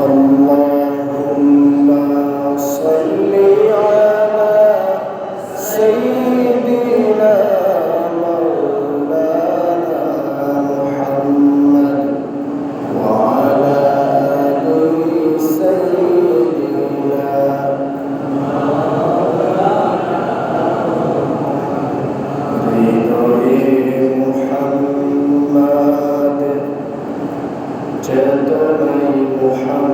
اللهم صل على سيدنا مولانا محمد وعلى آل سيدنا محمد جدني محمد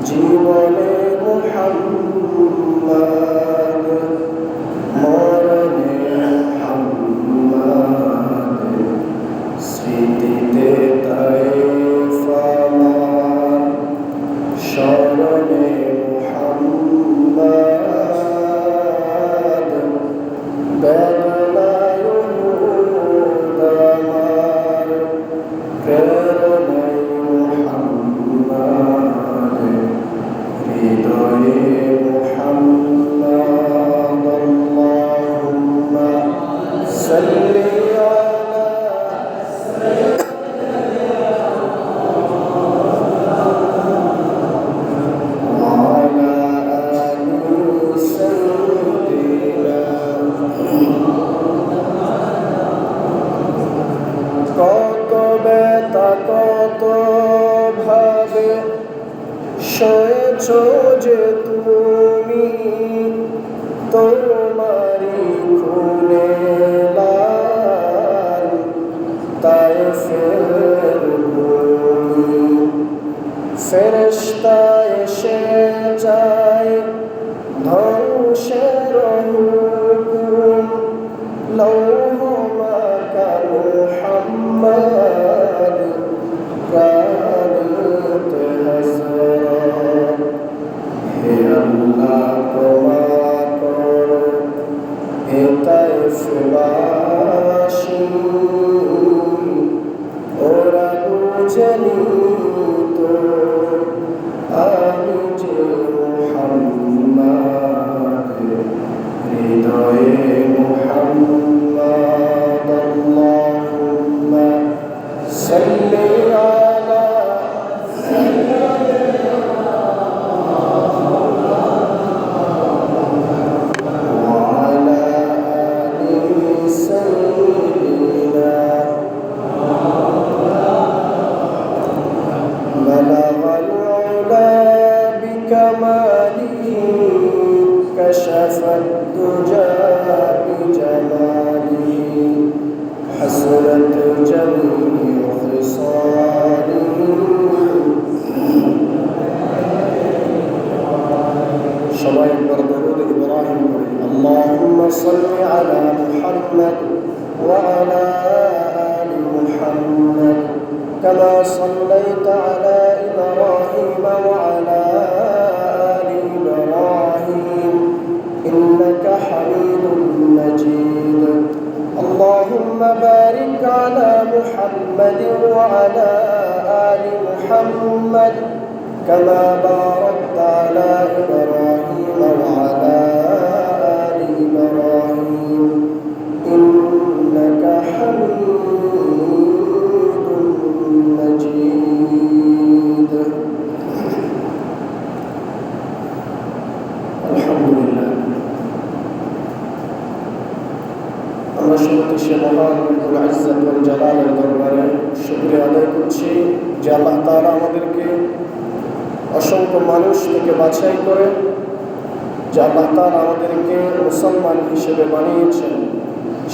জীবনে মুহাম্মদ মরণে মুহাম্মদ স্মৃতিতে তায়েফ আমার স্মরণে মুহাম্মদ বেদনায় উহুদ আমার প্রেরণায় মুহাম্মদ হৃদয়ে মুহাম্মদ আল্লাহুম্মা সাল্লি আলা وعلى آل سيدنا কত ব্যথা কত ভাবে সয়েছ যে তুমি তোমারি খুনে লাল তায়েফের ভূমি ফেরেশতা এসে যায় ধ্বংসের হুকুম লৌহ মাকা মুহাম্মদ প্রাণিতে হযরত হে আল্লাহ ক্ষমা করো হে তায়েফবাসী ওরা বুঝেনি তো আমি যে মুহাম্মদ হৃদয়ে মুহাম্মদ আল্লাহুম্মা সাল্লি আলা وعلى آل سيدنا بلغ العلا بكماله كشف الدجى بجماله حسنت جميع خصاله সবাই একবার দরুদ ইব্রাহিম পড়ি আল্লাহুম্মা সাল্লি আলা মুহাম্মদ ওয়া আলা আলি মুহাম্মদ কামা সাল্লাইতা আলা ইব্রাহিম ওয়া আলা আলি ইব্রাহিম ইন্নাকা হামিদুম মাজিদ আল্লাহুম্মা বারিক আলা মুহাম্মদ ওয়া আলা আলি মুহাম্মদ كما باركت على إبراهيم وعلى آل إبراهيم إنك حميد مجيد الحمد لله আমরা সত্যি সে মহান রব্বুল ইজ্জত ওয়াল জালালের দরবারে শুকরিয়া আদায় করছি যে আল্লাহ তাআলা আমাদেরকে অসংখ্য মানুষ থেকে বাছাই করে যে আল্লাহ তাআলা আমাদেরকে মুসলমান হিসেবে বানিয়েছেন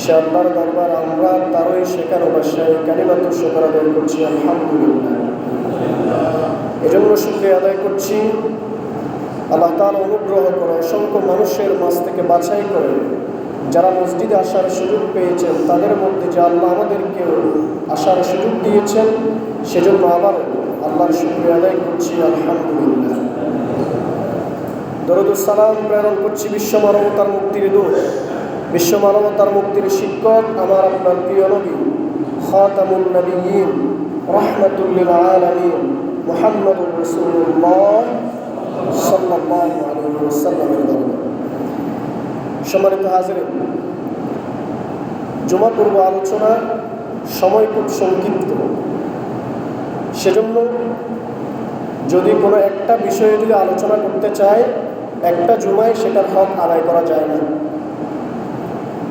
সে আল্লাহর দরবার আমরা তারই শেখার ভাষায় কালিমাতু শুকর আদায় করছি আলহামদুলিল্লাহ। এজন্য শুকরিয়া আদায় করছি আল্লাহ তাআলা অনুগ্রহ করে অসংখ্য মানুষের মাঝ থেকে বাছাই করে যারা মসজিদে আসার সুযোগ পেয়েছেন তাদের মধ্যে যে আল্লাহ আমাদেরকে আসার সুযোগ দিয়েছেন সেজন্য আবার আল্লাহর শুকরিয়া আদায় করছি আলহামদুলিল্লাহ। দরুদ ও সালাম প্রেরণ করছি বিশ্ব মানবতার মুক্তির দূত বিশ্ব মানবতার মুক্তির শিক্ষক আমার আপনার প্রিয় নবী খাতামুন নবিয়্যিন রাহমাতুল লিল আলামিন মুহাম্মদুর রাসূলুল্লাহ সাল্লাল্লাহু আলাইহি ওয়াসাল্লামের দরবারে সম্মানিত হাজিরিন, জুমা পূর্ব আলোচনা সময় খুব সংক্ষিপ্ত। সেজন্য যদি কোনো একটা বিষয়ে যদি আলোচনা করতে চায়, একটা জুমায় সেটার হক আদায় করা যায় না।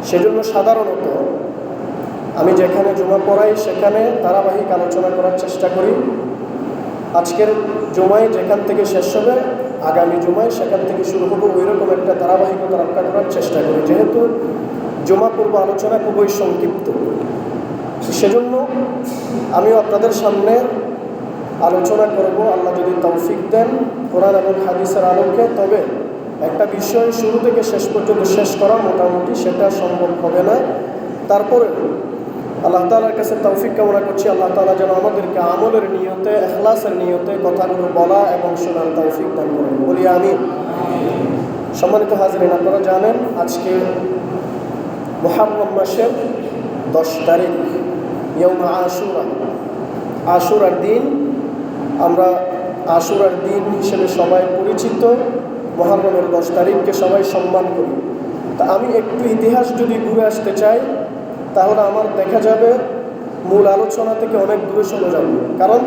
সেজন্য সাধারণত আমি যেখানে জুমা পড়াই সেখানে ধারাবাহিক আলোচনা করার চেষ্টা করি। আজকের জুমায় যেখান থেকে শেষ হবে, আগামী জুমায় সেখান থেকে শুরু হবে, ওই রকম একটা ধারাবাহিকতা রক্ষা করার চেষ্টা করি, যেহেতু জুমা পূর্ব আলোচনা খুবই সংক্ষিপ্ত। সেজন্য আমিও আপনাদের সামনে আলোচনা করব, আল্লাহ যদি তৌফিক দেন কোরআন এবং হাদিসের আলোকে। তবে একটা বিষয় শুরু থেকে শেষ পর্যন্ত শেষ করা মোটামুটি সেটা সম্ভব হবে না। তারপরে আল্লাহ তাআলার কাছে তৌফিক কামনা করছি, আল্লাহ তাআলা যেন আমাদেরকে আমলের নিয়তে, ইখলাসের নিয়তে কথাগুলো বলা এবং শোনার তৌফিক দান করেন, বলি আমিন। সম্মানিত হাজিরিন, আপনারা জানেন আজকে মুহররম মাসের 10 তারিখ, ইয়াউম আশুরা, আশুরার দিন। আমরা আশুরার দিন হিসেবে সবাই পরিচিত। মুহররমের 10 তারিখকে সবাই সম্মান করি। তা আমি একটু ইতিহাস যদি ঘুরে আসতে চাই, তাহলে আমার দেখা যাবে মূল আলোচনা থেকে অনেক দূরে চলে যাবে, কারণ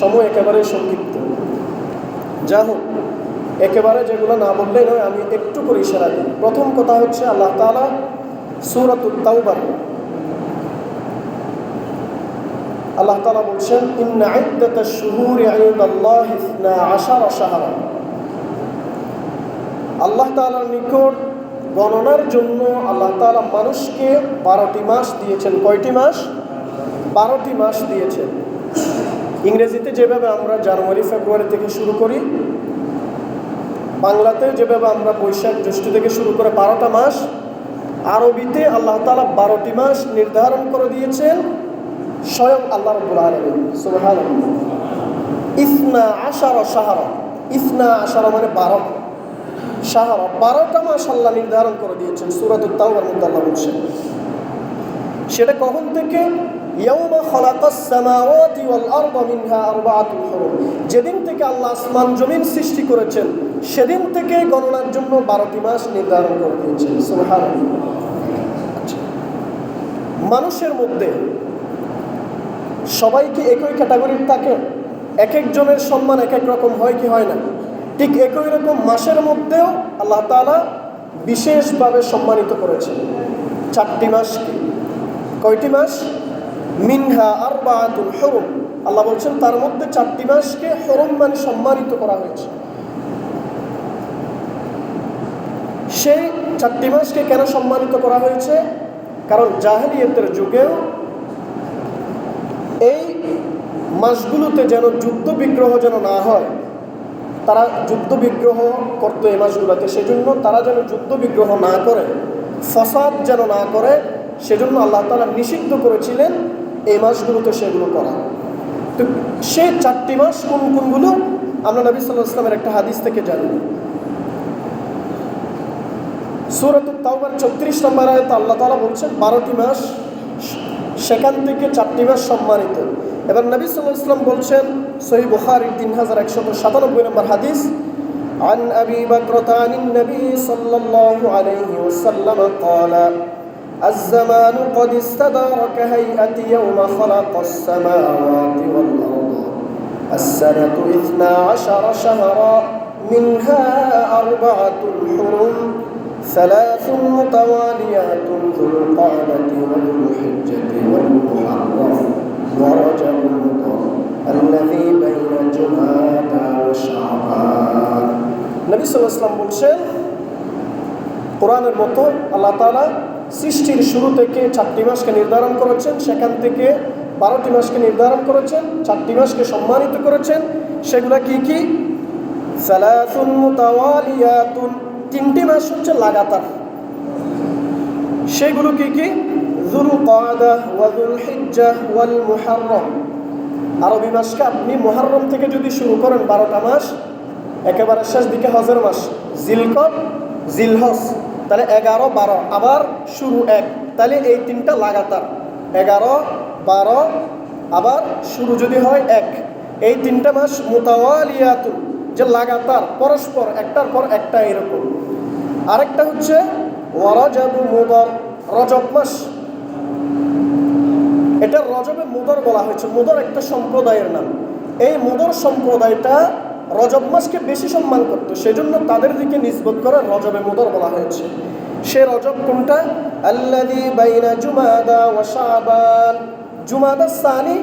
সময় একেবারে সংক্ষিপ্ত। যা হোক, একেবারে যেগুলো না বললেই নয়, আমি একটু করে ইশারা দিই। প্রথম কথা হচ্ছে আল্লাহ তাআলা সূরাতুত তাওবার আল্লাহ তাআলা বলছেন, ইন্না ইদ্দাতাশ শুহুরি ইনদাল্লাহি 12 শাহরা। আল্লাহ তাআলার নিকট গণনার জন্য আল্লাহ তাআলা মানুষকে 12টি মাস দিয়েছেন। কয়টি মাস? 12টি মাস দিয়েছেন। ইংরেজিতে যেভাবে আমরা জানুয়ারি ফেব্রুয়ারি থেকে শুরু করি, বাংলাতে যেভাবে আমরা বৈশাখ জ্যৈষ্ঠ থেকে শুরু করে 12টা মাস, আরবিতে আল্লাহ তাআলা 12টি মাস নির্ধারণ করে দিয়েছেন স্বয়ং আল্লাহ রাব্বুল আলামিন। সুবহানাল্লাহ। 12 শাহরা, 12 মানে 12 শাহরা, 12টা মাস আল্লাহ নির্ধারণ করে দিয়েছেন। সূরাতুত তাওবার মধ্যে আল্লাহ বলছেন, সেটা কখন থেকে? ইয়াউমা খালাকাস সামাওয়াতি ওয়াল আরদা মিনহা আরবাআতুল হুরুম। যেদিন থেকে আল্লাহ আসমান জমিন সৃষ্টি করেছেন, সেদিন থেকে গণনার জন্য 12টি মাস নির্ধারণ করে দিয়েছেন। সুবহানাল্লাহ। মানুষের মধ্যে সবাই কি একই ক্যাটাগরির থাকে? এক একজনের সম্মান এক এক রকম হয় কি হয় না? ঠিক একই রকম মাসের মধ্যেও আল্লাহ তাআলা বিশেষভাবে সম্মানিত করেছেন 4টি মাসকে। কয়টি মাস? মিনহা আরবাআতুল হুরুম। আল্লাহ বলছেন তার মধ্যে 4টি মাসকে হুরুম মানে সম্মানিত করা হয়েছে। সেই 4টি মাসকে কেন সম্মানিত করা হয়েছে? কারণ জাহেলিয়াতের যুগেও এই মাসগুলোতে যেন যুদ্ধ বিগ্রহ যেন না হয়, তারা যুদ্ধ বিগ্রহ করতো এই মাসগুলোতে। সেজন্য তারা যেন যুদ্ধ বিগ্রহ না করে, ফসাদ যেন না করে, সেজন্য আল্লাহ তাআলা নিষিদ্ধ করেছিলেন এই মাসগুলোতে সেগুলো করা। তো সেই 4টি মাস কোন কোনগুলো আমরা নবী সাল্লাল্লাহু আলাইহি ওয়াসাল্লামের একটা হাদিস থেকে জানি। সূরাতুত তাওবার 34 নম্বর আয়াতে আল্লাহ তাআলা বলছেন 12টি মাস, সেখান থেকে 4টি মাস সম্মানিত। এবার নবী সাল্লাল্লাহু আলাইহি ওয়াসাল্লাম বলছেন, সহিহ বুখারী 3197 নম্বর হাদিস, عن أبي بكرة عن النبي صلى الله عليه وسلم قال الزمان قد استدار كهيئة يوم خلق السماوات والأرض السنة 12 شهرا منها 4 حرم 3 متواليات ذو القعدة وذو الحجة والمحرم ورجب مضر الذي بين جمادى وشعبان। নবী সাল্লাল্লাহু আলাইহি ওয়াসাল্লাম বলছেন, কোরআনের মতো আল্লাহ তাআলা সৃষ্টির শুরু থেকে 4টি মাসকে নির্ধারণ করেছেন, সেখান থেকে 12টি মাসকে নির্ধারণ করেছেন, 4টি মাসকে সম্মানিত করেছেন। সেগুলা কি কি? সালাসুন মুতাওয়ালিয়াতুন, 3টি মাস হচ্ছে লাগাতার। সেগুলো কি কি? যুল কাদা ওয়া যুল হিজ্জাহ ওয়াল মুহাররম। আরবি মাসকে আপনি মুহররম থেকে যদি শুরু করেন 12টা মাস, একেবারে শেষ দিকে হজের মাস জিলকদ, জিলহজ, তাহলে 11, 12, আবার শুরু 1, তাহলে এই 3টা লাগাতার। 11, 12, আবার শুরু যদি হয় 1, এই 3টা মাস মুতাওয়ালিয়াতুন, যে লাগাতার পরস্পর একটার পর একটা এরকম। আরেকটা হচ্ছে ওয়ারাজাবু মুদার, রজব মাস। এটা রজবে মুদর বলা হয়েছে। মুদর একটা সম্প্রদায়ের নাম। এই মুদর সম্প্রদায়টা রজব মাসকে বেশি সম্মান করতো, সেজন্য তাদের দিকে নিসবত করে রজবে মুদর বলা হয়েছে। সে রজব কোনটা? আল্লাযী বাইনা জুমাদা ওয়া শাবান, জুমাদা সানি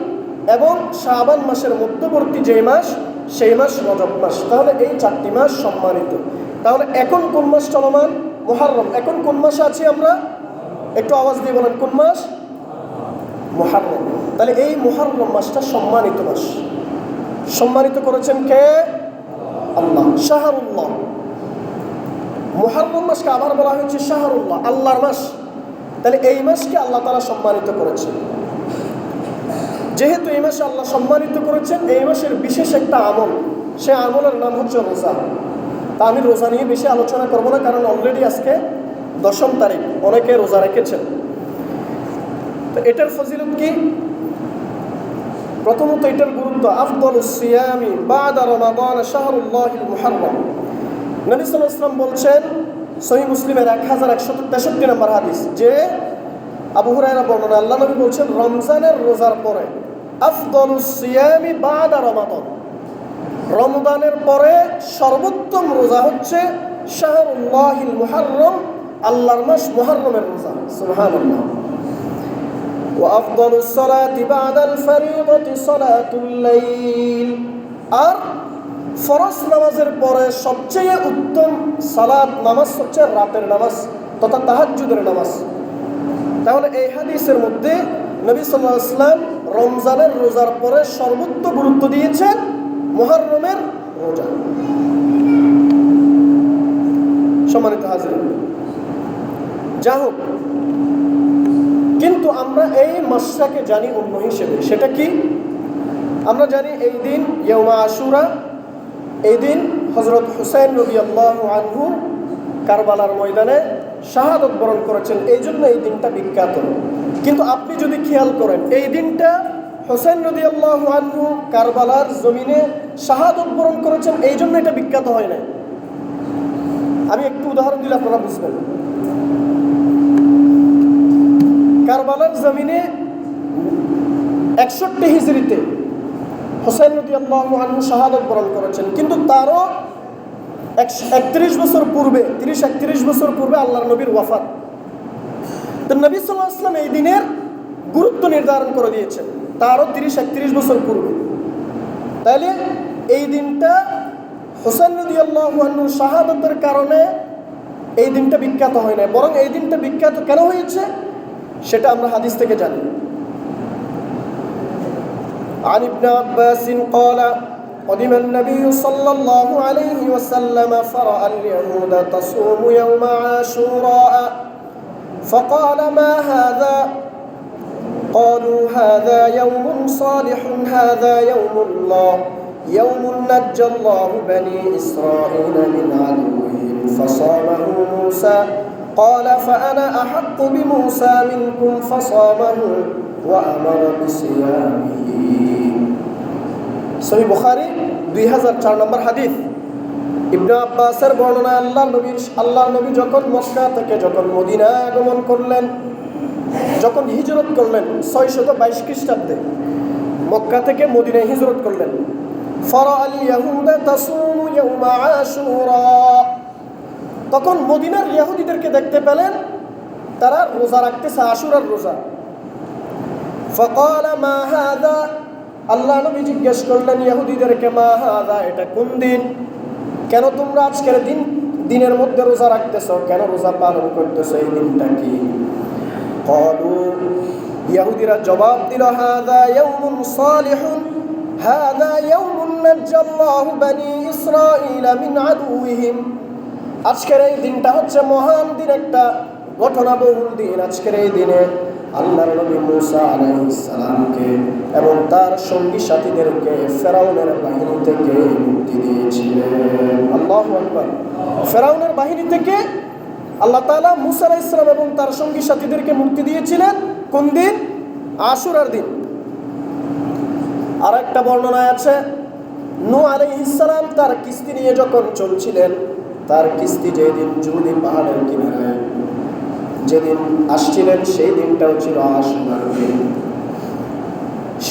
এবং শাবান মাসের মধ্যবর্তী যে মাস, সেই মাস রজব মাস। তাহলে এই 4টি মাস সম্মানিত। তাহলে এখন কোন মাস চলমান? মুহররম। এখন কোন মাসে আছি আমরা? একটু আওয়াজ দিয়ে বলেন, কোন মাস? মুহররম। তাহলে এই মুহররম মাসটা সম্মানিত মাস। সম্মানিত করেছেন কে? আল্লাহ। শাহরুল্লাহ। মুহররম মাসকে আবার বলা হয়েছে শাহরুল্লাহ, আল্লাহর মাস। তাহলে এই মাসকে আল্লাহ তাআলা সম্মানিত করেছেন। যেহেতু এই মাসে আল্লাহ সম্মানিত করেছেন, এই মাসের বিশেষ একটা আমল, সে আমলের নাম হচ্ছে রোজা। তা আমি রোজা নিয়ে বেশি আলোচনা করবো না, কারণ অলরেডি আজকে 10ম তারিখ, অনেকে রোজা রেখেছেন। তো এটার ফজিলত কি? প্রথমত এটার গুরুত্ব, আফদালুস সিয়ামি বাদা রমাদান শাহরুল্লাহিল মুহররম। নবী সাল্লাল্লাহু আলাইহি ওয়াসাল্লাম বলছেন, সহিহ মুসলিমের 1163 নম্বর হাদিস, যে আবু হুরায়রা বর্ণনা, আল্লাহ নবী বলছেন, রমজানের রোজার পরে আফদালুস সিয়ামি বাদা রমাদান, রমজানের পরে সর্বোত্তম রোজা হচ্ছে শাহরুল্লাহিল মুহররম, আল্লাহর মাস মুহররমের রোজা। সুবহানাল্লাহ। ওয়া আফদালুস সালাতি বাদাল ফরিদাতি সালাতুল লাইল, আর ফরজ নামাজের পরে সবচেয়ে উত্তম সালাত নামাজ হচ্ছে রাতের নামাজ তথা তাহাজ্জুদের নামাজ। তাহলে এই হাদিসের মধ্যে নবী সাল্লাল্লাহু আলাইহি ওয়াসাল্লাম রমজানের রোজার পরে সর্বোচ্চ গুরুত্ব দিয়েছেন মুহররমের রোজা। সম্মানিত হাজির, যা হোক, কিন্তু আমরা এই মাসটাকে জানি অন্য হিসেবে। সেটা কি? আমরা জানি এই দিন ইয়াউমা আশুরা, এই দিন হযরত হুসাইন রাদিয়াল্লাহু আনহু কারবালার ময়দানে শাহাদত বরণ করেছেন, এই জন্য এই দিনটা বিখ্যাত। কিন্তু আপনি যদি খেয়াল করেন, এই দিনটা হুসাইন রাদিয়াল্লাহু আনহু কারবালার জমিনে শাহাদত বরণ করেছেন, এই জন্য এটা বিখ্যাত হয় না। আমি একটু উদাহরণ দিলে আপনারা বুঝবেন। কারবালার জমিনে 61 হিজরিতে হুসাইন রাদিয়াল্লাহু আনহু শাহাদত বরণ করেছেন, কিন্তু তারও 31 বছর পূর্বে, 30-31 বছর পূর্বে আল্লাহর নবীর ওয়াফাত। তো নবী সাল্লাল্লাহু আলাইহি ওয়াসাল্লাম এই দিনের গুরুত্ব নির্ধারণ করে দিয়েছেন তারও 30-31 বছর পূর্বে। তাইলে এই দিনটা হুসাইন রাদিয়াল্লাহু আনহু শাহাদতের কারণে এই দিনটা বিখ্যাত হয় না, বরং এই দিনটা বিখ্যাত কেন হয়েছে সেটা আমরা হাদিস থেকে জানি। عن ابن عباس قال قدم النبي صلى الله عليه وسلم فرأى اليهود تصوم يوم عاشوراء فقال ما هذا؟ قالوا هذا يوم صالح، هذا يوم الله، يوم نجى الله بني إسرائيل من عدوهم فصامه موسى، قال فأنا أحق بموسى منكم فصامه وأمر بصيامه। সহিহ বুখারী 2004 নম্বর হাদিস। ইবনে আব্বাসের বর্ণনা, আল্লাহর নবী যখন মক্কা থেকে যখন মদিনায় আগমন করলেন, যখন হিজরত করলেন 622 খ্রিস্টাব্দে মক্কা থেকে মদিনায় হিজরত করলেন, ফারাআল ইয়াহুদা তাসুমু ইয়াউমা আশুরা, তখন মদিনার ইহুদিদেরকে দেখতে পেলেন তারা রোজা রাখতেছে, আশুরার রোজা। ফাকালা মা হাযা, আল্লাহ নবী জিজ্ঞেস করলেন ইহুদিদেরকে, মা হাযা, এটা কোন দিন? কেন তোমরা আজকের দিনের মধ্যে রোজা রাখতেছো, কেন রোজা পালন করতেছো, এই দিনটা কি? ক্বালু, ইহুদিরা জবাব দিল, হাযা ইয়াউমুন সালিহুন, হাযা ইয়াউমুন নাজ্জাল্লাহু বনি ইসরাঈল মিন আদুইহিম, আজকের এই দিনটা হচ্ছে মহান দিন, একটা ঘটনাবহুল দিন। আজকের এই দিনে আল্লাহর নবী মুসা আলাইহিস সালামকে এবং তার সঙ্গী সাথীদেরকে ফেরাউনের বাহিনী থেকে মুক্তি দিয়েছিলেন। আল্লাহু আকবার। ফেরাউনের বাহিনী থেকে আল্লাহ তাআলা মুসা আলাইহিস সালাম এবং তার সঙ্গী সাথীদেরকে মুক্তি দিয়েছিলেন কোন দিন? আশুরার দিন। আর একটা বর্ণনায় আছে, নূহ আলাইহিস সালাম তার কিস্তি নিয়ে যখন চলছিলেন, তার কিস্তি যেদিন জুদি পাহাড়ের কিনারায় যেদিন আসছিলেন, সেই দিনটাও ছিল আশুরার দিন।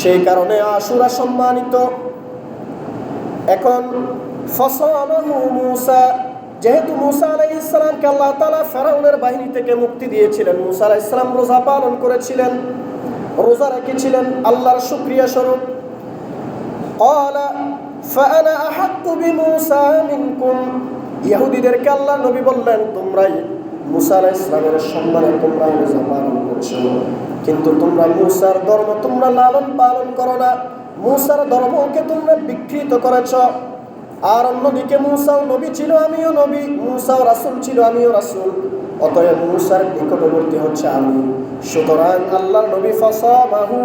সেই কারণে আশুরা সম্মানিত। এখন ফাসামাহু মূসা, যেহেতু মূসা আলাইহিস সালামকে আল্লাহ তাআলা ফেরাউনের বাহিনী থেকে মুক্তি দিয়েছিলেন, মূসা আলাইহিস সালাম রোজা পালন করেছিলেন, রোজা রেখেছিলেন আল্লাহর শুকরিয়া স্বরূপ। ক্বালা ফাআনা আহাক্কু বিমূসা মিনকুম, ইহুদীদেরকে আল্লাহর নবী বললেন, তোমরাই মূসা আলাইহিস সালামের সম্মানে তোমরা রোজা পালন করছো, কিন্তু তোমরা মূসার ধর্ম তোমরা লালন পালন করো না, মূসার ধর্মকে তোমরা বিকৃত করেছ। আর অন্যদিকে মূসাও নবী ছিল, আমিও নবী, মূসাও রাসূল ছিল, আমিও রাসূল, অতএব মূসার নিকটবর্তী হচ্ছে আমি। সুতরাং আল্লাহর নবী ফাসামাহু,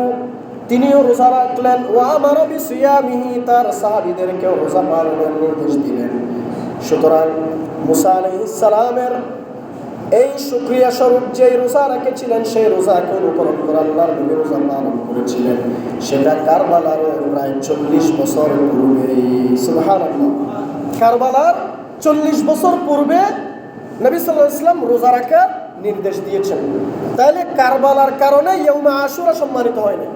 তিনিও রোজা রাখলেন, ওয়া আমারা বিসিয়ামিহি, তার সাহাবীদেরকেও রোজা পালনের নির্দেশ দিলেন। সুতরাং মূসা আলাইহিস সালামের এই শুকরিয়া স্বরূপ যে রোজা রেখেছিলেন, সেই রোজাকে অনুকরণ করে আল্লাহর নবী রোজা পালন করেছিলেন। সেটা কারবালার প্রায় 40 বছর পূর্বে। সুবহানাল্লাহ, কারবালার 40 বছর পূর্বে নবী সাল্লাল্লাহু আলাইহি ওয়াসাল্লাম রোজা রাখার নির্দেশ দিয়েছেন। তাহলে কারবালার কারণে ইয়ৌমে আশুরা সম্মানিত হয়নি,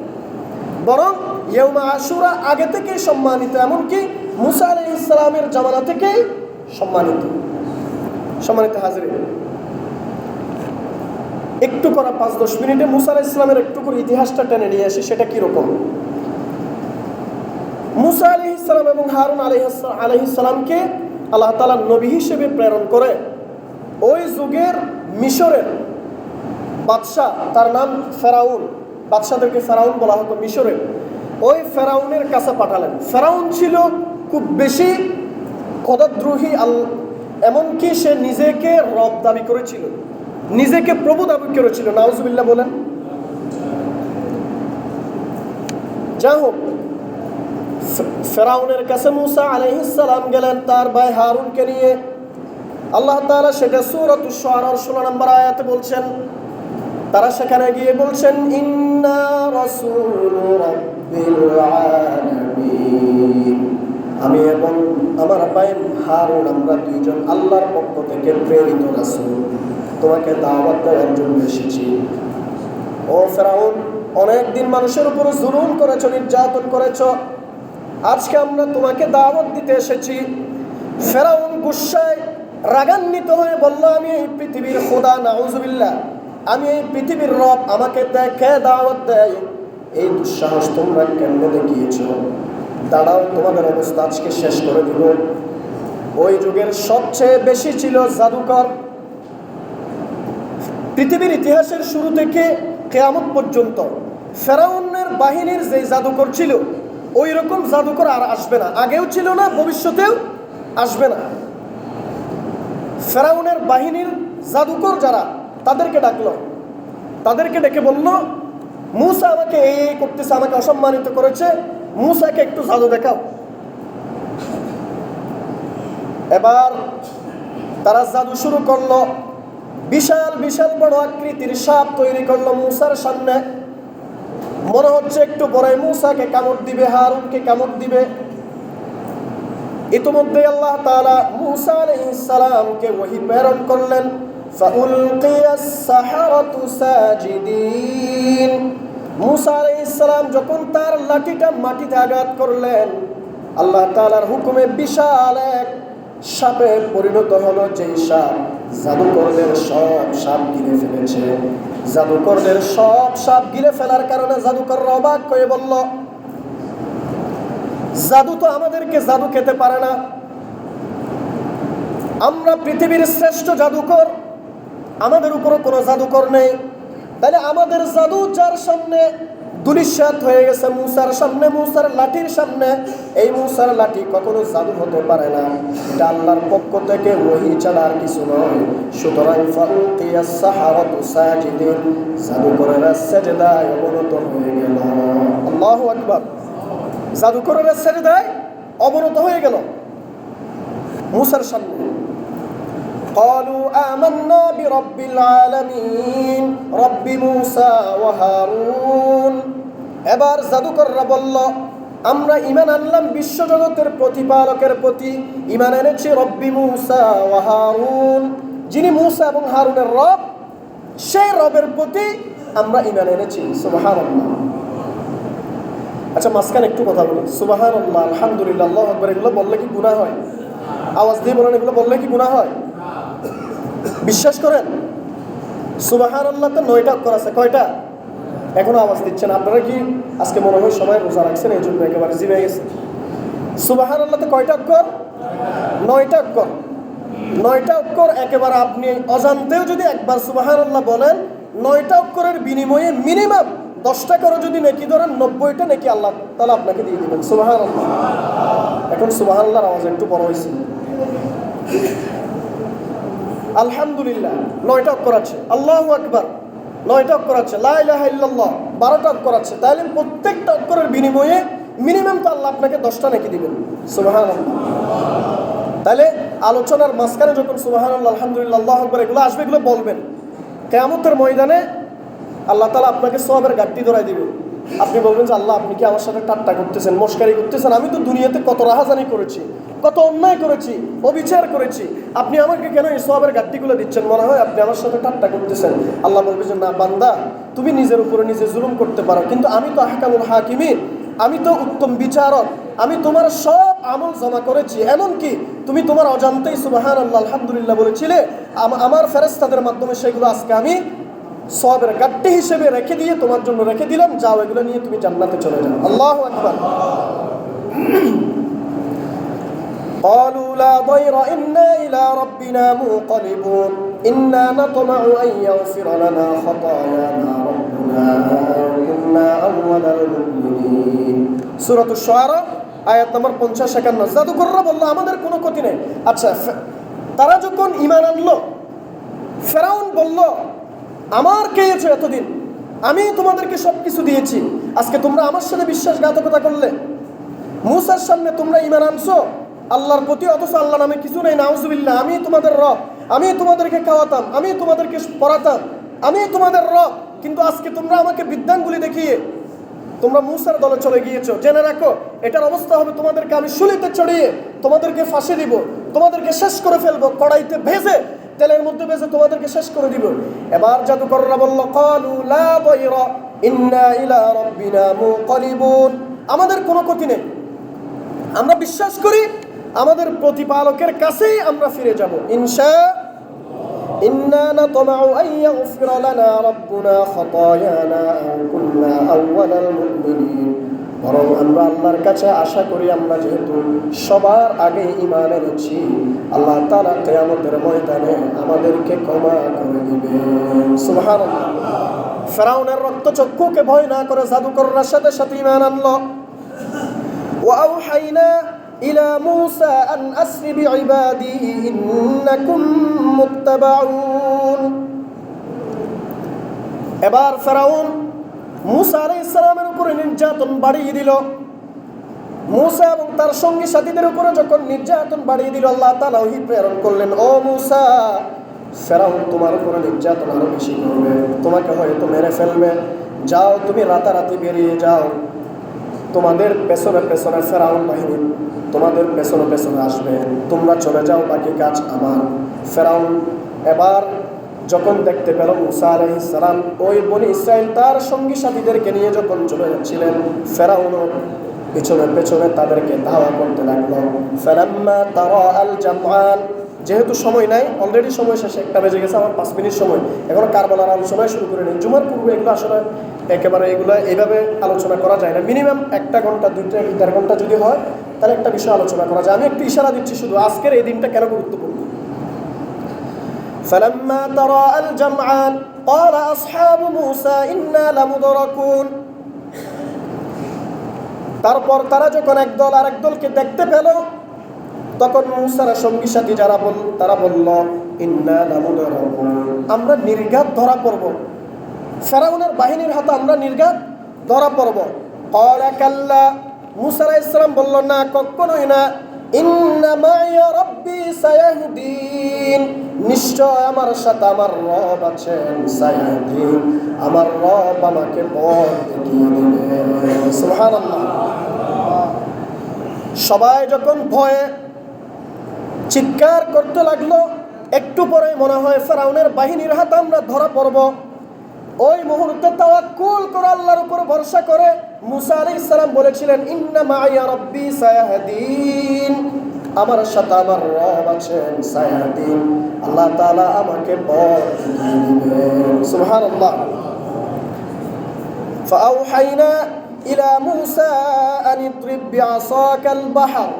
বরং ইয়ৌমে আশুরা আগে থেকেই সম্মানিত, এমনকি মূসা আলাইহিস সালামের জামানা থেকেই সম্মানিত। সম্মানিত হাজিরিন, একটু করা 5-10 মিনিটে মূসা আলাইহিস সালামের একটু করে ইতিহাসটা টেনে নিয়ে আসি। সেটা কিরকম? মূসা আলাইহিস সালাম এবং হারুন আলাইহিস সালামকে আল্লাহ তাআলা নবী হিসেবে প্রেরণ করে ওই যুগের মিশরের বাদশা, তার নাম ফেরাউন, বাদশাদেরকে ফেরাউন বলা হতো মিশরের, ওই ফেরাউনের কাছে পাঠালেন। ফেরাউন ছিল খুব বেশি খোদাদ্রোহী, এমনকি সে নিজেকে রব দাবি করেছিল, নিজেকে প্রভু দাবি করেছিল। নাউজুবিল্লাহ বলেন। যাই হোক, ফেরাউনের কাছে মূসা আলাইহিস সালাম গেলেন তার ভাই হারুনকে নিয়ে। আল্লাহ তাআলা সেটা সূরাতুশ শুআরার 16 নম্বর আয়াতে বলছেন। তারা সেখানে গিয়ে বলছেন, ইন্না রাসূলু রাব্বিল আলামিন, আমি এবং আমার ভাই হারুন আমরা দুইজন আল্লাহর পক্ষ থেকে প্রেরিত রাসূল, তোমাকে দাওয়াত দেওয়ার জন্য এসেছি। ও ফেরাউন, অনেকদিন মানুষের উপর জুলুম করেছো, নির্যাতন করেছো, আজকে আমরা তোমাকে দাওয়াত দিতে এসেছি। ফেরাউন গুসায় রাগান্বিত হয়ে বলল, আমি এই পৃথিবীর খোদা, নাউজুবিল্লাহ, আমি এই পৃথিবীর রব, আমাকে দেখে দাওয়াত দেয়, এই দুঃসাহস তোমরা কেমনে দেখিয়েছো? দাঁড়াও, তোমাদের অবস্থা আজকে শেষ করে দিব। ওই যুগের সবচেয়ে বেশি ছিল জাদুকর। পৃথিবীর ইতিহাসের শুরু থেকে কিয়ামত পর্যন্ত ফেরাউনের বাহিনীর যে জাদুকর ছিল, ওই রকম জাদুকর আর আসবে না, আগেও ছিল না, ভবিষ্যতেও আসবে না। ফেরাউনের বাহিনীর জাদুকর যারা, তাদেরকে ডাকলো, তাদেরকে ডেকে বলল, মূসা আমাকে এই করতেছে, আমাকে অসম্মানিত করেছে, মূসাকে একটু জাদু দেখাও। এবার তারা জাদু শুরু করলো। বিশাল বিশাল বড় আকৃতির সাপ তৈরি করলো মূসার সামনে। মনে হচ্ছে একটু পরে মূসাকে কামড় দিবে, হারুনকে কামড় দিবে। ইতিমধ্যে আল্লাহ তাআলা মূসা আলাইহিস সালামকে ওহী প্রেরণ করলেন, ফাউলকিয়াস সাহারাতু সাজিদিন। মূসা আলাইহিস সালাম যখন তার লাঠিটা মাটিতে আঘাত করলেন, আল্লাহ তাআলার হুকুমে বিশাল এক সাপে পরিণত হলো, যেই সাপ জাদুকরদের সব সাপ গিলে ফেলেছে। জাদুকরদের সব সাপ গিলে ফেলার কারণে জাদুকররা অবাক হয়ে বলল, জাদু তো আমাদেরকে জাদু খেতে পারে না, আমরা পৃথিবীর শ্রেষ্ঠ জাদুকর, আমাদের উপরও কোনো জাদুকর নেই, তাহলে আমাদের জাদু যার সামনে দুলিশাত হয়ে গেছে, মূসার সামনে, মূসার লাঠির সামনে, এই মূসার লাঠি কখনো জাদু হতে পারে না, এটা আল্লাহর পক্ষ থেকে ওহী ছাড়া আর কিছু নয়। সুতরাং ফাউলকিয়াস সাহারাতু সাজিদিন, জাদুকরেরা সেজদায় অবনত হয়ে গেল। আল্লাহু আকবার, জাদুকরেরা সেজদায় অবনত হয়ে গেল মূসার সামনে। قالوا آمنا برب العالمين رب موسى وهارون। এবার জাদুকররা বলল, আমরা ঈমান আনলাম বিশ্বজগতের প্রতিপালকের প্রতি, ঈমান এনেছি রব্বি মূসা ওয়া হারুন, যিনি মূসা এবং হারুনের রব, সেই রবের প্রতি আমরা ঈমান এনেছি। সুবহানাল্লাহ। আচ্ছা, মাঝখানে একটু কথা বলি। সুবহানাল্লাহ, আলহামদুলিল্লাহ, আল্লাহু আকবার, এগুলো বললে কি গুনাহ হয়? আওয়াজ দিয়ে বলেন, এগুলো বললে কি গুনাহ হয়? বিশ্বাস করেন? সুবহানাল্লাহ তো 9টা অক্ষর আছে। কয়টা? এখনো আওয়াজ দিচ্ছেন। আপনারা কি আজকে মনে হয় সবাই রোজা রাখছেন, এই জন্য একেবারে জিভে গেছে? সুবহানাল্লাহতে কয়টা অক্ষর? 9টা অক্ষর। 9টা অক্ষর একেবারে আপনি অজান্তেও যদি একবার সুবহানাল্লাহ বলেন, 9টা অক্ষরের বিনিময়ে মিনিমাম 10টা করে যদি নেকি ধরেন, 90টা নেকি আল্লাহ তাআলা আপনাকে দিয়ে দিবেন। সুবহানাল্লাহ। এখন সুবহানাল্লাহর আওয়াজ একটু বড় হয়েছে। আলহামদুলিল্লাহ 9টা অক্ষর আছে। আল্লাহু আকবার 9টা অক্ষর আছে। লা ইলাহা ইল্লাল্লাহ 12টা অক্ষর আছে। তাহলে প্রত্যেকটা অক্ষরের বিনিময়ে মিনিমাম তো আল্লাহ আপনাকে 10টা নেকি দিবেন। সুবহানাল্লাহ। তাহলে আলোচনার মাঝখানে যখন সুবহানাল্লাহ, আলহামদুলিল্লাহ, আল্লাহু আকবার এগুলো আসবে, এগুলো বলবেন। কিয়ামতের ময়দানে আল্লাহ তাআলা আপনাকে সওয়াবের ঘাটতি ধরাই দিবে। আপনি বলবেন যে আল্লাহ, আপনি কি আমার সাথে ঠাট্টা করতেছেন, মশকারি করতেছেন? আমি তো দুনিয়াতে কত রাহাজানি করেছি, কত অন্যায় করেছি, অবিচার করেছি, আপনি আমাকে কেন এই সওয়াবের ঘাটতিগুলো দিচ্ছেন? মনে হয় আপনি আমার সাথে ঠাট্টা করতেছেন। আল্লাহ বলবে যে না বান্দা, তুমি নিজের উপরে নিজে জুলুম করতে পারো, কিন্তু আমি তো আহকামুল হাকিমিন, আমি তো উত্তম বিচারক, আমি তোমার সব আমল জমা করেছি। এমনকি তুমি তোমার অজান্তেই সুবহানাল্লাহ, আলহামদুলিল্লাহ বলেছিলে, আমার ফেরেশতাদের মাধ্যমে সেগুলো আজকে আমি সওয়াবের ঘাটতি হিসেবে রেখে দিয়ে তোমার জন্য রেখে দিলাম। যাও, এগুলো নিয়ে তুমি জান্নাতে চলে যাও। আল্লাহু আকবার। قالوا لا ضير إنا إلى ربنا منقلبون إنا نطمع أن يغفر لنا خطايانا ربنا كنا أول المؤمنين। সূরা আশ-শুআরা আয়াত নম্বর 50-51। জাদুকররা বলল আমাদের কোনো ক্ষতি নেই। আচ্ছা, তারা যখন ঈমান আনলো, ফেরাউন বলল আমার খেয়েছো এতদিন, আমি তোমাদেরকে সব কিছু দিয়েছি, আজকে তোমরা আমার সাথে বিশ্বাসঘাতকতা করলে। মূসার সামনে তোমরা ঈমান আনছো আল্লাহর প্রতি, অথচ আল্লাহ নামে কিছু নেই। নাউজুবিল্লাহ। আমি তোমাদের রব, আমি তোমাদেরকে খাওয়াতাম, আমি তোমাদেরকে পড়াতাম, আমি তোমাদের রব, কিন্তু আজকে তোমরা আমাকে বিদ্যাঙ্গুলি দেখিয়ে তোমরা মূসার দলে চলে গিয়েছো। জেনে রাখো, এটার অবস্থা হবে তোমাদেরকে আমি শুলিতে চড়িয়ে তোমাদেরকে ফাঁসি দিব, তোমাদেরকে শেষ করে ফেলবো, কড়াইতে ভেজে, তেলের মধ্যে ভেজে তোমাদেরকে শেষ করে দিব। এবার জাদুকররা বলল ক্বালু লা দায়রা ইন্না ইলা রাব্বিনা মুনকালিবুন, আমাদের কোনো ক্ষতি নেই, আমরা বিশ্বাস করি আমাদের প্রতিপালকের কাছেই আমরা ফিরে যাব ইনশাআল্লাহ। ইন্না নাতমাউ আন ইয়াগফিরা লানা রাব্বুনা খাতায়ানা কুন্না আউওয়ালাল মুমিনিন, বরং আমরা আল্লাহর কাছে আশা করি, আমরা যেহেতু সবার আগে ঈমান এনেছি, আল্লাহ তাআলা কিয়ামতের ময়দানে আমাদেরকে ক্ষমা করে দিবেন। সুবহানাল্লাহ। ফেরাউনের রক্তচক্ষুকে ভয় না করে জাদুকররা সাথে সাথে ঈমান আনলো। وأوحينا إلى موسى أن أسر بعبادي إنكم متبعون। এবার ফেরাউন মূসা আলাইহিস সালামের উপরে নির্যাতন বাড়িয়ে দিল। মূসা এবং তার সঙ্গী সাথীদের উপরে যখন নির্যাতন বাড়িয়ে দিল, আল্লাহ তাআলা ওহী প্রেরণ করলেন, ও মূসা, ফেরাউন তোমার উপরে নির্যাতন আরো বেশি করবে, তোমাকে হয়তো মেরে ফেলবে, যাও তুমি রাতারাতি বেরিয়ে যাও, তোমাদের পেছনে পেছনে ফেরাউন বাহিনী তোমাদের পেছনে পেছনে আসবে, তোমরা চলে যাও, বাকি কাজ আমার। ফেরাউন এবার যখন দেখতে পেল মূসা আলাইহিস সালাম ওই বনি ইসরাইল তার সঙ্গী সাথীদেরকে নিয়ে যখন চলে যাচ্ছিলেন, ফেরাউনও পেছনে পেছনে তাদেরকে ধাওয়া করতে লাগলো। ফালাম্মা তারা আল জামআন, যেহেতু সময় নাই, অলরেডি সময় শেষে, 1টা বেজে গেছে, আমার 5 মিনিট সময়, এখনো কারবালার আলোচনা শুরু করে নেই। জুমার পূর্বে এগুলো আসলে একেবারে এগুলো এইভাবে আলোচনা করা যায় না। মিনিমাম 1 ঘন্টা 2-1.5 ঘন্টা যদি হয় তাহলে একটা বিষয় আলোচনা করা যায়। আমি একটু ইশারা দিচ্ছি শুধু, আজকের এই দিনটা কেন গুরুত্বপূর্ণ। ফালাম্মা তারা আল জামআন ক্বালা আসহাবু মূসা ইন্না লামুদরাকুন, তারপর তারা যখন একদল আরেক দলকে দেখতে পেল, তখন মূসার সঙ্গী সাথী যারা তারা বলল ইন্না লামুদরাকুন, আমরা নির্ঘাত ধরা পড়ব, ফেরাউনের বাহিনীর হাতে আমরা নির্ঘাত ধরা পড়ব। ক্বালা কাল্লা, মূসা আলাইহিস সালাম বলল না, কখনোই না, ইন্না মাইয়া রাব্বি সায়াহদিন, নিশ্চয় আমার সাথে আমার রব আছেন, সায়াহদিন, আমার রব আমাকে পথ দেখিয়ে দিবেন। সুবহানাল্লাহ। সবাই যখন ভয়ে চিৎকার করতে লাগলো, একটু পরে মনে হয় ফেরাউনের বাহিনীর হাতে আমরা ধরা পড়ব। ওই মুহূর্তে তাওয়াক্কুল করে আল্লাহর উপর ভরসা করে মুসা আলাইহিস সালাম বলেছিলেন, ইন্না মাইয়া রাব্বি সায়াহদিন, আমার সাথে আমার রব আছেন, সায়াহদিন, আল্লাহ তাআলা আমাকে পথ দেখিয়ে দিবেন। সুবহানাল্লাহ। ফাআওহাইনা ইলা মুসা আন ইদরিব বিআসাকাল বাহর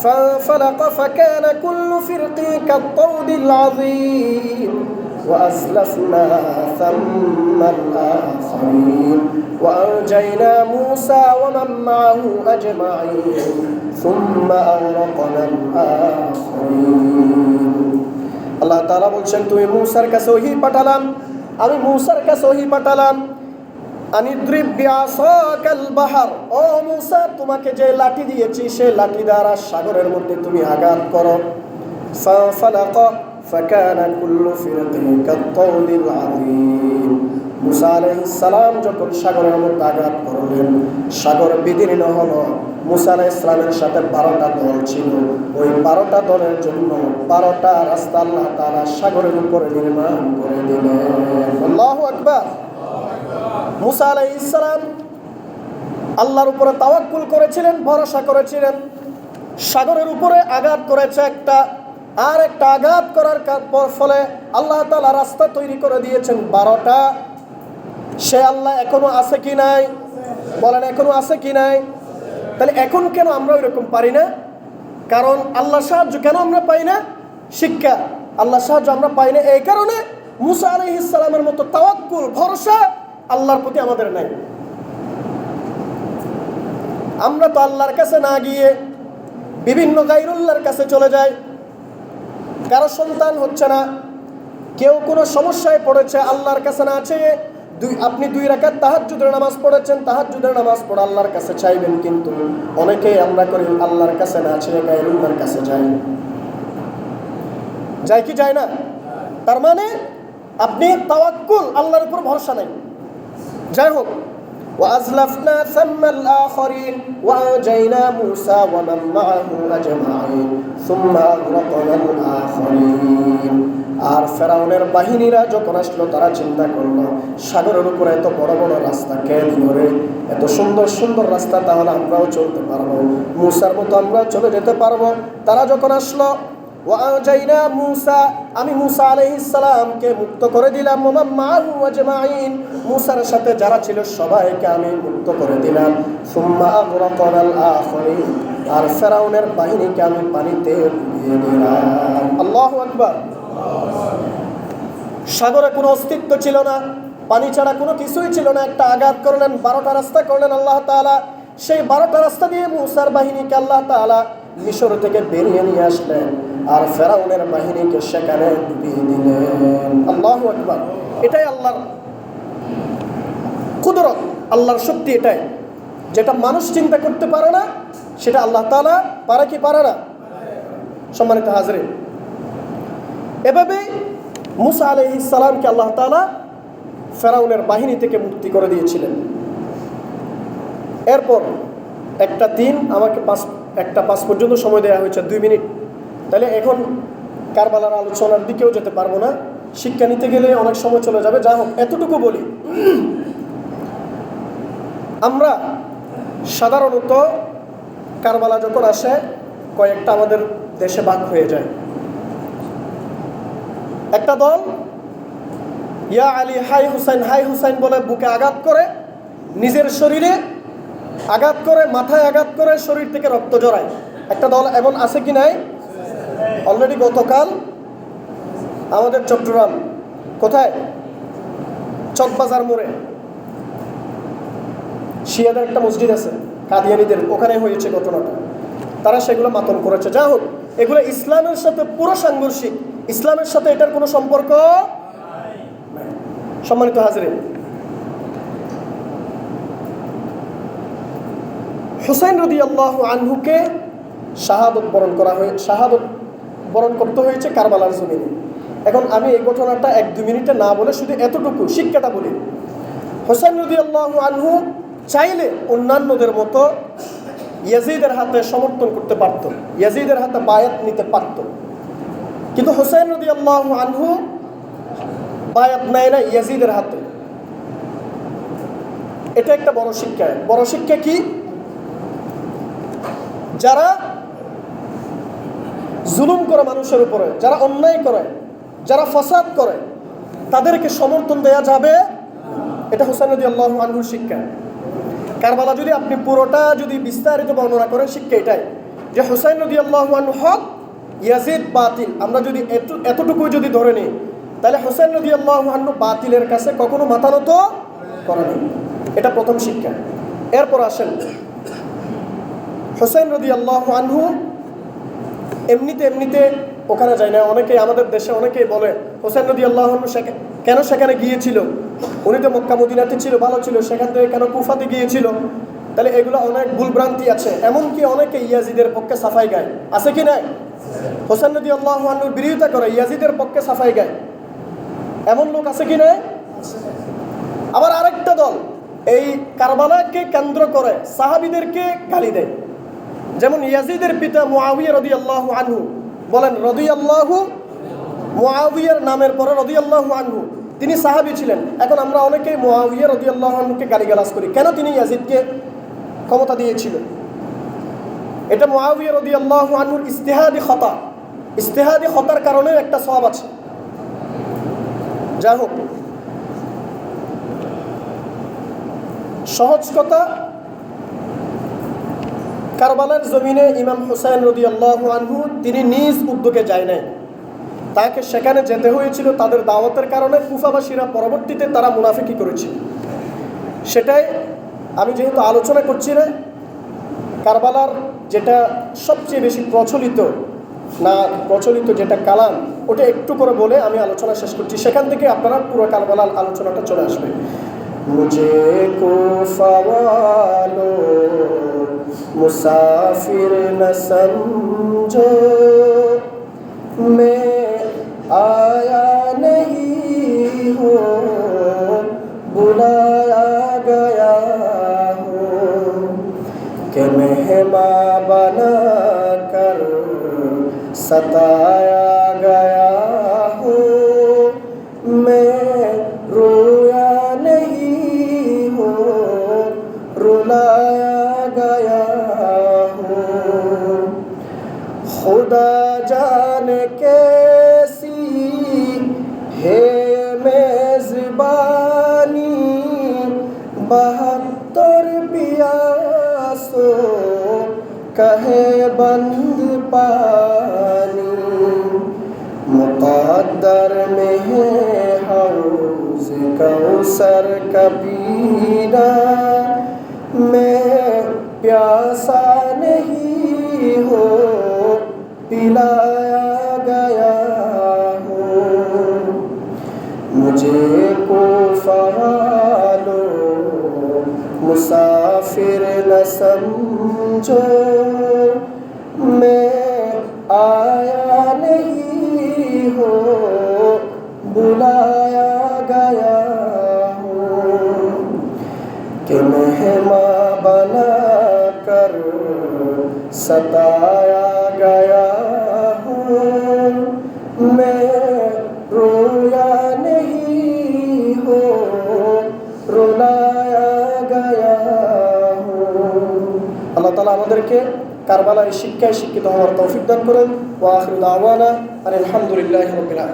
فانفلق فكان كل فرق كالطود العظيم وأزلفنا ثم الآخرين وأنجينا موسى ومن معه أجمعين ثم أغرقنا الآخرين আল্লাহ তাআলা বলছেন, তুমি মূসার কাছে ওহী পাঠালাম, আমি মূসার কাছে ওহী পাঠালাম, আনিদ্রিব বিআসাকাল বাহর, ও মূসা তোমাকে যে লাঠি দিয়েছি সেই লাঠি দ্বারা সাগরের মধ্যে তুমি আঘাত করো। ফাফালাকা ফাকানা কুল্লু ফিরকিন কাত-তাউদিল আযীম, মূসা আলাইহিস সালাম যখন সাগরের মধ্যে আঘাত করলেন, সাগর বিদীর্ণ হলো। মূসা আলাইহিস সালামের সাথে 12টা দল ছিল, ওই 12টা দলের জন্য 12টা রাস্তা আল্লাহ তাআলা সাগরের উপরে নির্মাণ করে দিলেন। আল্লাহু আকবার। মূসা আলাইহিস সালাম আল্লাহর উপরে তাওয়াক্কুল করেছিলেন, ভরসা করেছিলেন। সাগরের উপরে আঘাত করেছে একটা, আর একটা আঘাত করার ফলে আল্লাহ তাআলা রাস্তা তৈরি করে দিয়েছেন 12টা। সে আল্লাহ এখনো আছে কি নাই? বলেন, এখনো আছে কি নাই? তাহলে এখন কেন আমরা ওইরকম পারি না? কারণ আল্লাহর সাহায্য কেন আমরা পাই না? শিক্ষা, আল্লাহর সাহায্য আমরা পাই না এই কারণে মূসা আলাইহিস সালামের মতো তাওয়াক্কুল, ভরসা আল্লাহর প্রতি আমাদের নাই। আমরা তো আল্লাহর কাছে না গিয়ে বিভিন্ন গায়রুল্লাহর কাছে চলে যাই। কারো সন্তান হচ্ছে না, কেউ কোনো সমস্যায় পড়েছে, আল্লাহর কাছে না চেয়ে আপনি 2 রাকাত তাহাজ্জুদের নামাজ পড়েছেন, তাহাজ্জুদের নামাজ পড়ে আল্লাহর কাছে চাইবেন, কিন্তু অনেকেই আমরা করি আল্লাহর কাছে না চেয়ে গায়রুল্লাহর কাছে যাই। যাই কি যায় না? তার মানে আপনি তাওয়াক্কুল, আল্লাহর উপর ভরসা নাই। যাই হোক, وأزلفنا ثم الآخرين وأنجينا موسى ومن معه أجمعين ثم أغرقنا الآخرين। আর ফেরাউনের বাহিনীরা যখন আসলো, তারা চিন্তা করলো সাগরের উপরে এত বড় বড় রাস্তা কে ধরে, এত সুন্দর সুন্দর রাস্তা, তাহলে আমরাও চলতে পারবো, মূসার মতো আমরাও চলে যেতে পারবো। তারা যখন আসলো, ওয়াজাইনা মূসা, আমি মূসা আলাইহিস সালামকে মুক্ত করে দিলাম, ওমান মাহু আজমাইন, মূসার সাথে যারা ছিল সবাইকে আমি মুক্ত করে দিলাম। সুম্মা আগরাকনাল আখিরিন, আর ফেরাউনের বাহিনীকে আমি পানিতে ডুবিয়ে দিলাম। আল্লাহু আকবার। সাগরে কোনো অস্তিত্ব ছিল না, পানি ছাড়া কোনো কিছুই ছিল না। একটা আঘাত করলেন, 12টা রাস্তা করলেন আল্লাহ তাআলা। সেই 12টা রাস্তা দিয়ে মূসার বাহিনীকে আল্লাহ তাআলা মিশর থেকে বেরিয়ে নিয়ে আসলেন, আর ফেরাউনের বাহিনীকে সেখানে ডুবিয়ে দিলেন। আল্লাহু আকবার। এটাই আল্লাহর কুদরত, আল্লাহর শক্তি। এটাই যেটা মানুষ চিন্তা করতে পারে না, সেটা আল্লাহ তাআলা পারে কি পারে না? সম্মানিত হাজরিন, এভাবেই মূসা আলাইহিস সালামকে আল্লাহ তাআলা ফেরাউনের বাহিনী থেকে মুক্তি করে দিয়েছিলেন। এরপর একটা দিন আমাকে 5 পর্যন্ত সময় দেওয়া হয়েছে, 2 মিনিট। তাহলে এখন কারবালার আলোচনার দিকেও যেতে পারবো না, শিক্ষা নিতে গেলে অনেক সময় চলে যাবে। যা হোক, এতটুকু বলি, আমরা সাধারণত কারবালা যখন আসে, কয়েকটা আমাদের দেশে ভাগ হয়ে যায়। একটা দল ইয়া আলী হাই হুসাইন, হাই হুসাইন বলে বুকে আঘাত করে, নিজের শরীরে আঘাত করে, মাথায় আঘাত করে, শরীর থেকে রক্ত জড়ায়। একটা দল এমন আছে কি নাই? অলরেডি গতকাল আমাদের চট্টগ্রাম, কোথায়, চকবাজার মোড়ে শিয়াদের একটা মসজিদ আছে, কাদিয়ানীদের, ওখানে হয়েছে ঘটনাটা। তারা সেগুলো মাতম করেছে। যা হোক, এগুলো ইসলামের সাথে পুরো সাংঘর্ষিক, ইসলামের সাথে এটার কোনো সম্পর্ক নাই। সম্মানিত হাজরিন, হুসাইন রাদিয়াল্লাহু আনহুকে শাহাদত বরণ করতে হয়েছে কারবালার জমিনে। এখন আমি এই ঘটনাটা 1-2 মিনিটে না বলে শুধু এতটুকু শিক্ষাটা বলি। হুসাইন রাদিয়াল্লাহু আনহু চাইলে অন্যান্যদের মতো ইয়াজিদের হাতে সমর্থন করতে পারত, ইয়াজিদের হাতে বায়াত নিতে পারত, কিন্তু হুসাইন রাদিয়াল্লাহু আনহু বায়াত নেয় না ইয়াজিদের হাতে। এটা একটা বড় শিক্ষা। বড় শিক্ষা কি? যারা জুলুম করে মানুষের উপরে, যারা অন্যায় করে, যারা ফাসাদ করে, তাদেরকে সমর্থন দেয়া যাবে। এটা হুসাইন রাদিয়াল্লাহু আনহুর শিক্ষা। কারবালা যদি আপনি পুরোটা যদি বিস্তারিত বর্ণনা করেন, শিক্ষা এটাই যে হুসাইন রাদিয়াল্লাহু আনহু হক, ইয়াজিদ বাতিল। আমরা যদি এতটুকু যদি ধরে নিই, তাহলে হুসাইন রাদিয়াল্লাহু আনহু বাতিলের কাছে কখনো মাথা নত করেনি। এটা প্রথম শিক্ষা। এরপর আসেন, হুসাইন রাদিয়াল্লাহু আনহু এমনিতে ওখানে যায় না। অনেকেই আমাদের দেশে অনেকেই বলে হুসাইন রাদিয়াল্লাহু আনহু কেন সেখানে গিয়েছিল? উনি তো মক্কা মদিনাতে ছিল, ভালো ছিল, সেখান থেকে কেন কুফাতে গিয়েছিল? তাহলে এগুলো অনেক ভুলভ্রান্তি আছে। এমনকি অনেকে ইয়াজিদের পক্ষে সাফাই গায়, আছে কি নাই? হুসাইন রাদিয়াল্লাহু আনহুর বিরোধিতা করে ইয়াজিদের পক্ষে সাফাই গায়, এমন লোক আছে কি নাই? আবার আরেকটা দল এই কারবালাকে কেন্দ্র করে সাহাবীদেরকে গালি দেয়। যেমন ইয়াজিদের পিতা মুআবিয়া রাদিয়াল্লাহু আনহু, বলেন মুআবিয়ার নামের পরে রাদিয়াল্লাহু আনহু, তিনি সাহাবী ছিলেন। এখন আমরা অনেকেই মুআবিয়া রাদিয়াল্লাহু আনহুকে গালিগালাজ করি, কেন? তিনি ইয়াজিদকে ক্ষমতা দিয়েছিল। এটা মুআবিয়া রাদিয়াল্লাহু আনহুর ইজতিহাদি খতার কারণে একটা সওয়াব আছে। যাই হোক, সহজ কথা, কারবালার জমিনে ইমাম হুসাইন রাদিয়াল্লাহু আনহু তিনি নিজ উদ্যোগে যায় নাই, তাকে সেখানে যেতে হয়েছিল তাদের দাওয়াতের কারণে। কুফাবাসীরা পরবর্তীতে তারা মুনাফিকি করেছিল, সেটাই আমি যেহেতু আলোচনা করছি না। কারবালার যেটা সবচেয়ে বেশি প্রচলিত যেটা কালাম, ওটা একটু করে বলে আমি আলোচনা শেষ করছি, সেখান থেকে আপনারা পুরো কারবালার আলোচনাটা চলে আসবে। মুঝে কুফা ওয়ালো মুসাফির না সমঝো, मैं आया नहीं हूँ, बुलाया गया हूँ, कि मेहमान बना कर सताया गया हूँ, मैं रोया नहीं हूँ, रुलाया गया हूँ, खुदा जाने कैसी है मेज़बानी, 72 पियासों कहे बंद पानी, मुक़द्दर में है हौज़ कौसर का पीना, मैं प्यासा नहीं हूँ, पिलाया गया हूँ, मुझे कुफा वालो मुसाफिर न समझो, मैं आया नहीं हूँ, बुलाया गया हूँ, कि मेहमान बना कर सताया गया हूँ, मैं रोया नहीं हूँ, रुलाया गया हूँ। আল্লাহ তাআলা আমাদেরকে কারবালার শিক্ষায় শিক্ষিত হওয়ার তৌফিক দান করেন। ওয়া আখিরু দাওয়ানা আলহামদুলিল্লাহি রাব্বিল আলামিন।